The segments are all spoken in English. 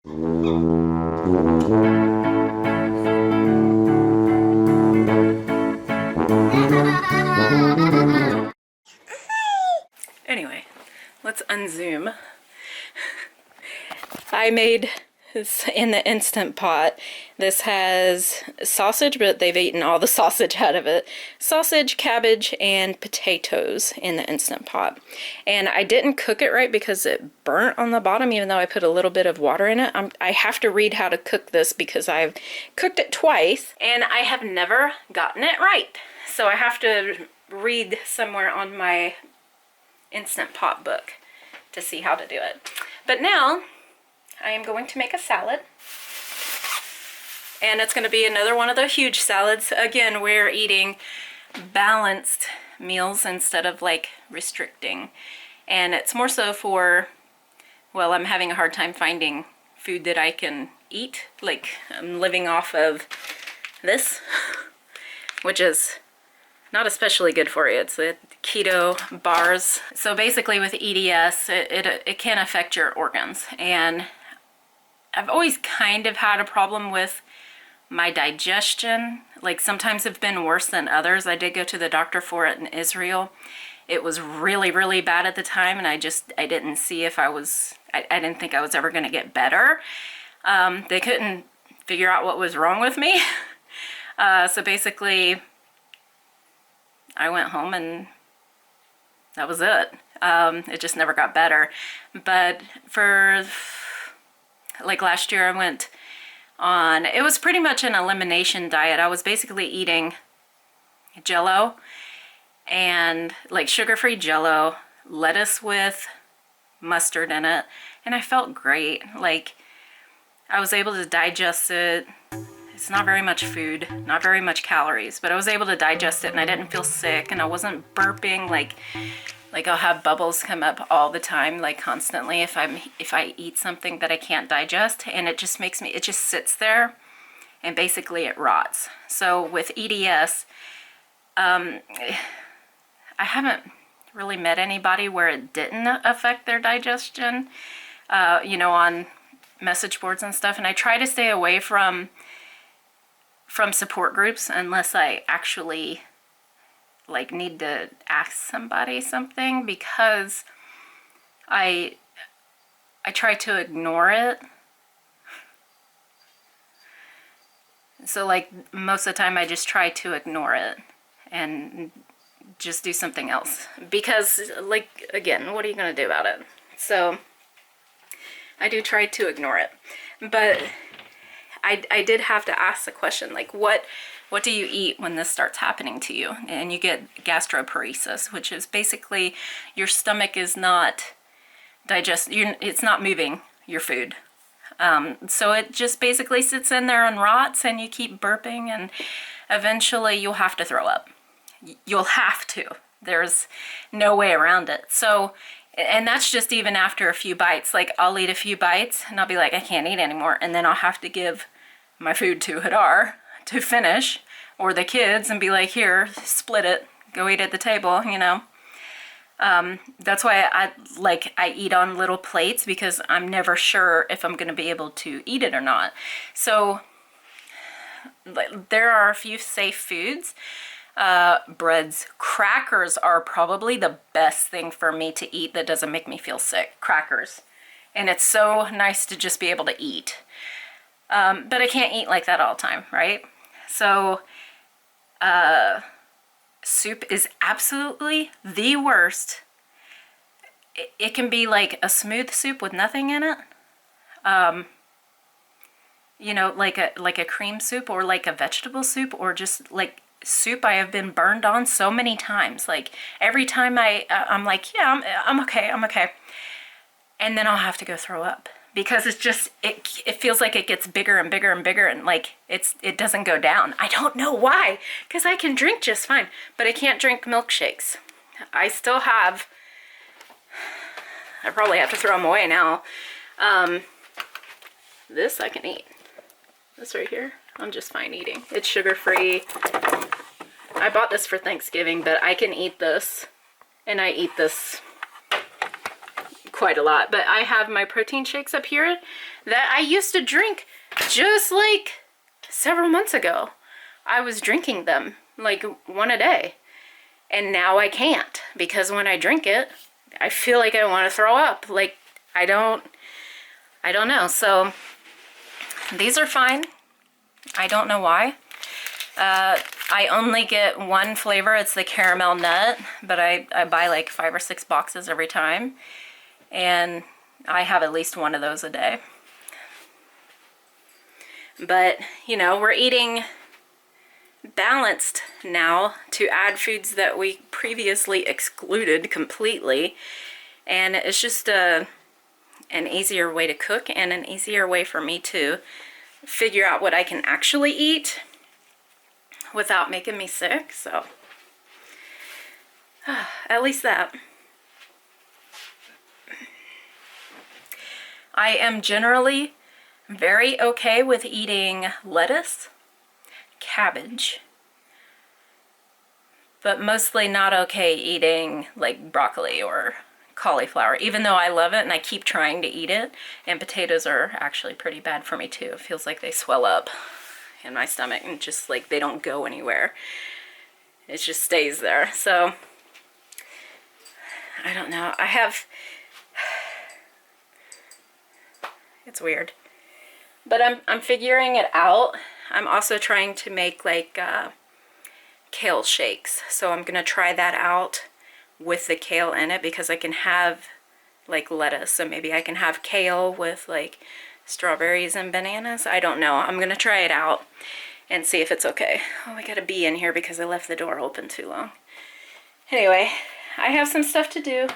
Anyway, let's unzoom. I made this in the Instant Pot. This has sausage, but they've eaten all the sausage out of it. Sausage, cabbage, and potatoes in the Instant Pot. And I didn't cook it right because it burnt on the bottom, even though I put a little bit of water in it. I have to read how to cook this because I've cooked it twice, and I have never gotten it right. So I have to read somewhere on my Instant Pot book to see how to do it. But now I am going to make a salad, and it's going to be another one of the huge salads. Again, we're eating balanced meals instead of like restricting, and it's more so for, well, I'm having a hard time finding food that I can eat. Like, I'm living off of this, which is not especially good for you. It's a keto bars. So basically with EDS, it can affect your organs. And I've always kind of had a problem with my digestion. Like, sometimes it's been worse than others. I did go to the doctor for it in Israel. It was really, really bad at the time, and I didn't see if I didn't think I was ever going to get better. They couldn't figure out what was wrong with me. So basically, I went home and that was it. It just never got better. But for like last year, I went on, it was pretty much an elimination diet. I was basically eating Jell-O and like sugar-free Jell-O, lettuce with mustard in it, and I felt great. Like, I was able to digest it. It's not very much food, not very much calories, but I was able to digest it, and I didn't feel sick, and I wasn't burping like I'll have bubbles come up all the time, like constantly if I eat something that I can't digest, and it just makes me, it just sits there and basically it rots. So with EDS, I haven't really met anybody where it didn't affect their digestion, you know, on message boards and stuff, and I try to stay away from support groups unless I actually like need to ask somebody something, because I try to ignore it. So like most of the time I just try to ignore it and just do something else, because like, again, what are you going to do about it? So I do try to ignore it, but I did have to ask the question, like, what do you eat when this starts happening to you? And you get gastroparesis, which is basically your stomach is not it's not moving your food. So it just basically sits in there and rots, and you keep burping, and eventually you'll have to throw up. You'll have to. There's no way around it. So, and that's just even after a few bites. Like, I'll eat a few bites and I'll be like, I can't eat anymore. And then I'll have to give my food to Hadar to finish, or the kids, and be like, here, split it, go eat at the table, you know. That's why I eat on little plates, because I'm never sure if I'm going to be able to eat it or not. So there are a few safe foods. Breads, crackers are probably the best thing for me to eat that doesn't make me feel sick. Crackers. And it's so nice to just be able to eat. But I can't eat like that all the time, right? So soup is absolutely the worst. It can be like a smooth soup with nothing in it. You know, like a cream soup, or like a vegetable soup, or just like soup I have been burned on so many times. Like, every time I'm like, yeah, I'm okay. And then I'll have to go throw up, because it's just, it feels like it gets bigger and bigger and bigger, and like it doesn't go down. I don't know why, because I can drink just fine, but I can't drink milkshakes. I still have, I probably have to throw them away now. This I can eat. This right here, I'm just fine eating. It's sugar-free. I bought this for Thanksgiving, but I can eat this, and I eat this quite a lot. But I have my protein shakes up here that I used to drink just like several months ago. I was drinking them like one a day. And now I can't, because when I drink it, I feel like I want to throw up. Like, I don't know. So these are fine. I don't know why. I only get one flavor. It's the caramel nut, but I buy like 5 or 6 boxes every time. And I have at least one of those a day. But, you know, we're eating balanced now to add foods that we previously excluded completely. And it's just an easier way to cook and an easier way for me to figure out what I can actually eat without making me sick. So at least that. I am generally very okay with eating lettuce, cabbage, but mostly not okay eating like broccoli or cauliflower, even though I love it and I keep trying to eat it. And potatoes are actually pretty bad for me too. It feels like they swell up in my stomach and just like they don't go anywhere. It just stays there. So I don't know. It's weird. But I'm figuring it out. I'm also trying to make like kale shakes. So I'm gonna try that out with the kale in it, because I can have like lettuce. So maybe I can have kale with like strawberries and bananas. I don't know. I'm gonna try it out and see if it's okay. Oh, I got a bee in here because I left the door open too long. Anyway, I have some stuff to do.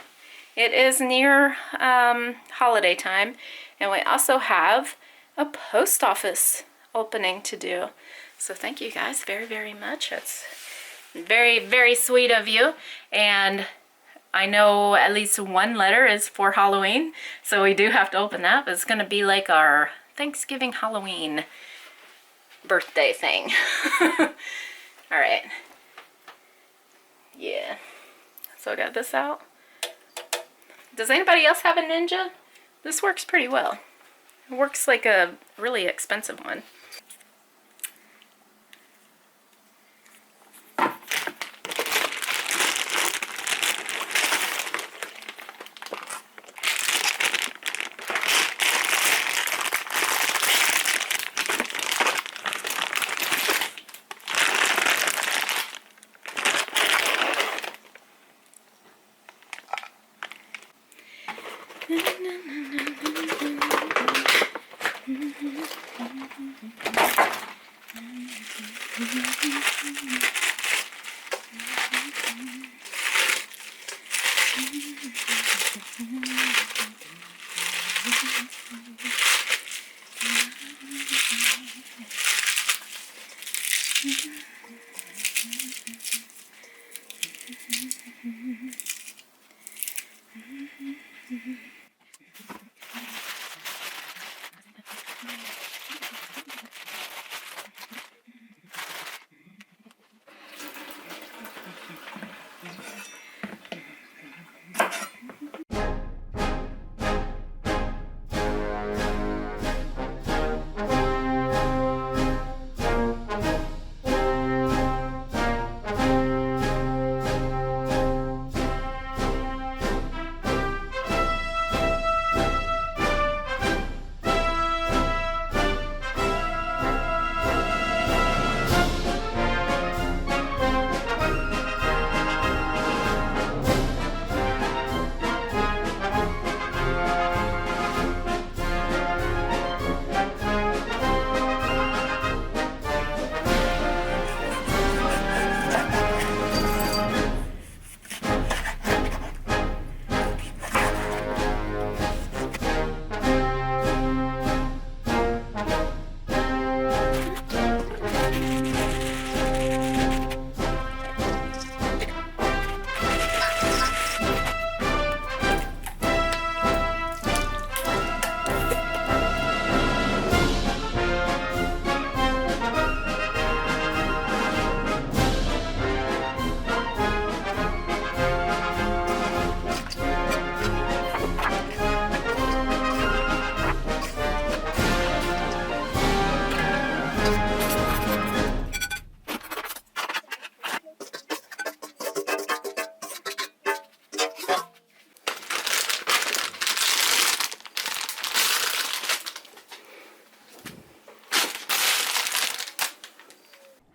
It is near holiday time, and we also have a post office opening to do. So thank you guys very, very much. That's very, very sweet of you. And I know at least one letter is for Halloween, so we do have to open that. But it's going to be like our Thanksgiving Halloween birthday thing. All right. Yeah. So I got this out. Does anybody else have a Ninja? This works pretty well. It works like a really expensive one.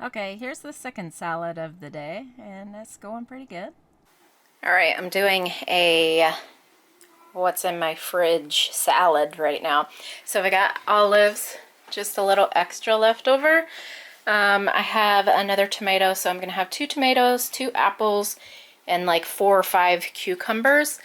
Okay, here's the second salad of the day, and it's going pretty good. All right, I'm doing a what's in my fridge salad right now. So I got olives, just a little extra left over. I have another tomato, so I'm gonna have 2 tomatoes, 2 apples, and like 4 or 5 cucumbers.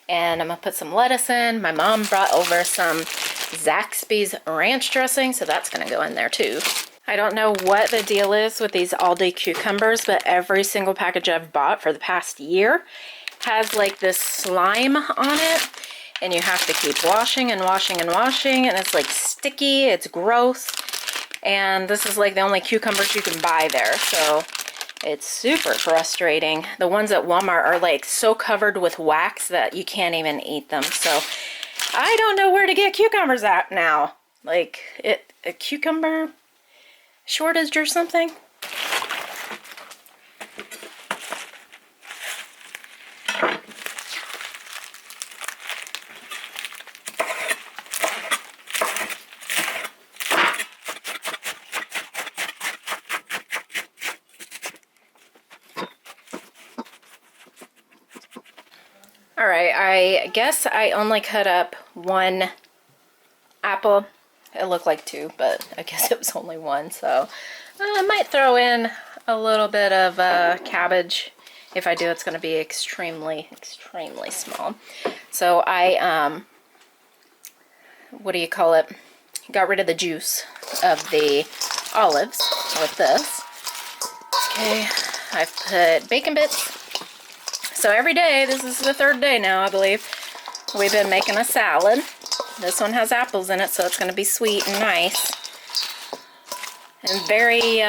And I'm gonna put some lettuce in. My mom brought over some Zaxby's ranch dressing, so that's gonna go in there too. I don't know what the deal is with these Aldi cucumbers, but every single package I've bought for the past year has like this slime on it, and you have to keep washing and washing and washing, and it's like sticky, it's gross, and this is like the only cucumbers you can buy there, so it's super frustrating. The ones at Walmart are like so covered with wax that you can't even eat them, so I don't know where to get cucumbers at now. Like, a cucumber shortage or something? All right, I guess I only cut up 1 apple. It looked like 2, but I guess it was only 1, so I might throw in a little bit of cabbage. If I do, it's going to be extremely, extremely small. So I, what do you call it? Got rid of the juice of the olives with this. Okay, I've put bacon bits. So every day, this is the 3rd day now, I believe, we've been making a salad. This one has apples in it, so it's going to be sweet and nice. And very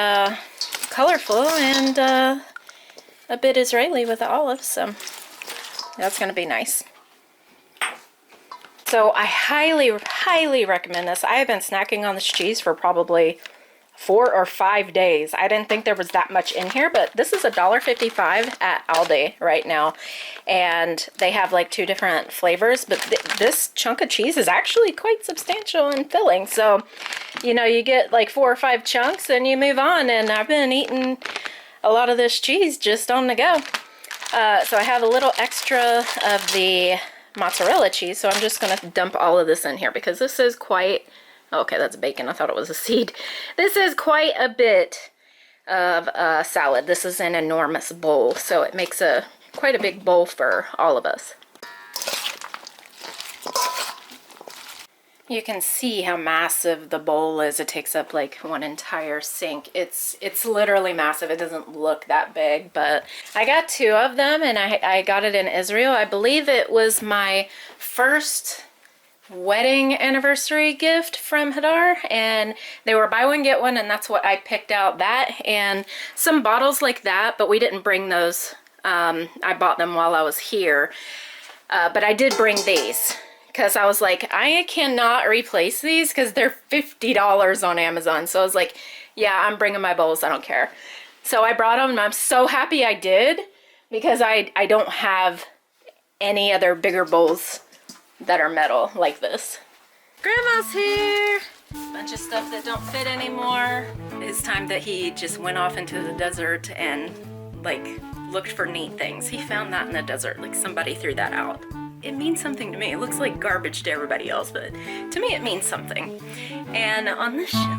colorful and a bit Israeli with the olives, so that's going to be nice. So I highly, highly recommend this. I have been snacking on this cheese for probably 4 or 5 days. I didn't think there was that much in here, but this is $1.55 at Aldi right now. And they have like 2 different flavors, but this chunk of cheese is actually quite substantial and filling. So, you know, you get like 4 or 5 chunks and you move on. And I've been eating a lot of this cheese just on the go. So I have a little extra of the mozzarella cheese. So I'm just going to dump all of this in here because this is quite... Okay, that's bacon. I thought it was a seed. This is quite a bit of a salad. This is an enormous bowl, so it makes quite a big bowl for all of us. You can see how massive the bowl is. It takes up like 1 entire sink. It's literally massive. It doesn't look that big, but I got 2 of them, and I got it in Israel. I believe it was my first wedding anniversary gift from Hadar, and they were buy one get one, and that's what I picked out, that and some bottles like that, but we didn't bring those. I bought them while I was here, but I did bring these because I was like, I cannot replace these because they're $50 on Amazon. So I was like, yeah, I'm bringing my bowls, I don't care. So I brought them, and I'm so happy I did because I don't have any other bigger bowls that are metal like this. Grandma's here! Bunch of stuff that don't fit anymore. It's time that he just went off into the desert and like looked for neat things. He found that in the desert, like somebody threw that out. It means something to me. It looks like garbage to everybody else, but to me it means something. And on this shelf,